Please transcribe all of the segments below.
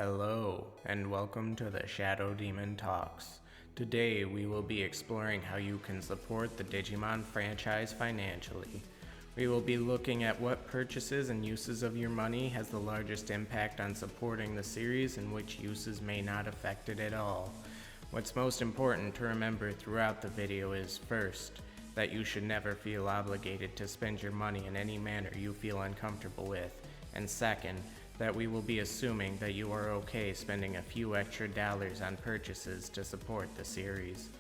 Hello, and welcome to the Shadow Demon Talks. Today we will be exploring how you can support the Digimon franchise financially. We will be looking at what purchases and uses of your money has the largest impact on supporting the series and which uses may not affect it at all. What's most important to remember throughout the video is, first, that you should never feel obligated to spend your money in any manner you feel uncomfortable with, and second, that we will be assuming that you are okay spending a few extra dollars on purchases to support the series.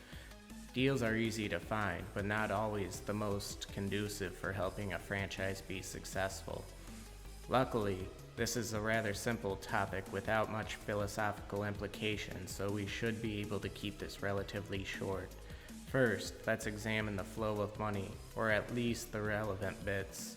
Deals are easy to find, but not always the most conducive for helping a franchise be successful. Luckily, this is a rather simple topic without much philosophical implication, so we should be able to keep this relatively short. First, let's examine the flow of money, or at least the relevant bits.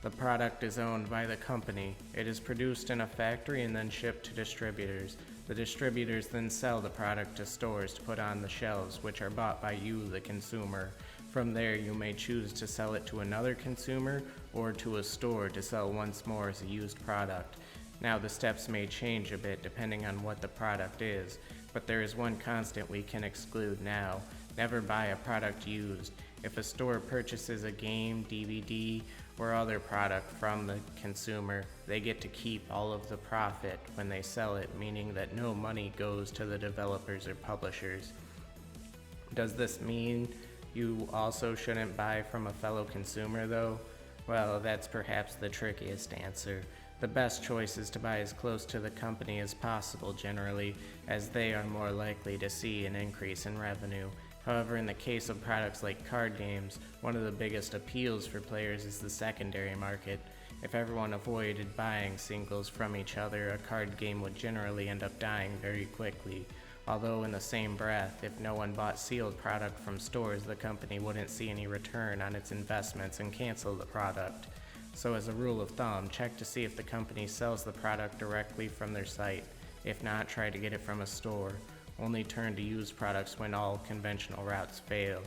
The product is owned by the company. It is produced in a factory and then shipped to distributors. The distributors then sell the product to stores to put on the shelves, which are bought by you, the consumer. From there, you may choose to sell it to another consumer or to a store to sell once more as a used product. Now, the steps may change a bit depending on what the product is, but there is one constant we can exclude now. Never buy a product used. If a store purchases a game, DVD, or other product from the consumer, they get to keep all of the profit when they sell it, meaning that no money goes to the developers or publishers. Does this mean you also shouldn't buy from a fellow consumer though? Well, that's perhaps the trickiest answer. The best choice is to buy as close to the company as possible generally, as they are more likely to see an increase in revenue. However, in the case of products like card games, one of the biggest appeals for players is the secondary market. If everyone avoided buying singles from each other, a card game would generally end up dying very quickly. Although in the same breath, if no one bought sealed product from stores, the company wouldn't see any return on its investments and cancel the product. So as a rule of thumb, check to see if the company sells the product directly from their site. If not, try to get it from a store. Only turn to used products when all conventional routes fail.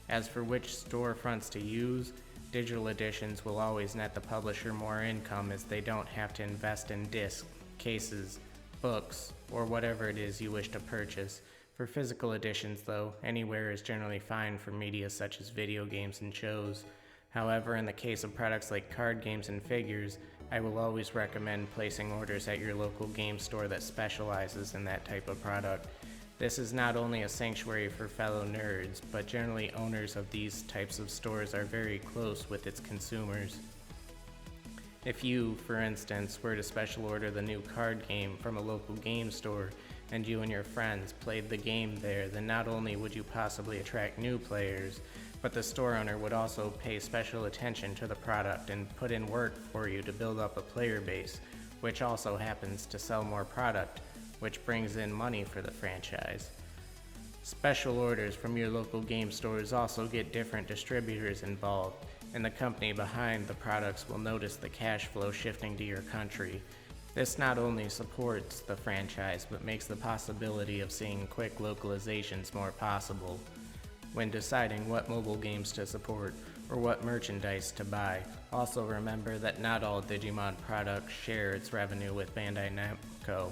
As for which storefronts to use, digital editions will always net the publisher more income as they don't have to invest in discs, cases, books, or whatever it is you wish to purchase. For physical editions though, anywhere is generally fine for media such as video games and shows. However, in the case of products like card games and figures, I will always recommend placing orders at your local game store that specializes in that type of product. This is not only a sanctuary for fellow nerds, but generally owners of these types of stores are very close with its consumers. If you, for instance, were to special order the new card game from a local game store, and you and your friends played the game there, then not only would you possibly attract new players, but the store owner would also pay special attention to the product and put in work for you to build up a player base, which also happens to sell more product, which brings in money for the franchise. Special orders from your local game stores also get different distributors involved, and the company behind the products will notice the cash flow shifting to your country. This not only supports the franchise, but makes the possibility of seeing quick localizations more possible. When deciding what mobile games to support or what merchandise to buy, also remember that not all Digimon products share its revenue with Bandai Namco.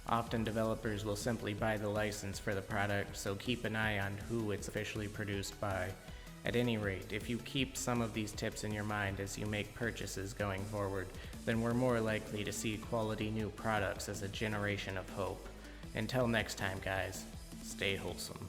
Often developers will simply buy the license for the product, so keep an eye on who it's officially produced by. At any rate, if you keep some of these tips in your mind as you make purchases going forward, then we're more likely to see quality new products as a generation of hope. Until next time guys, stay wholesome.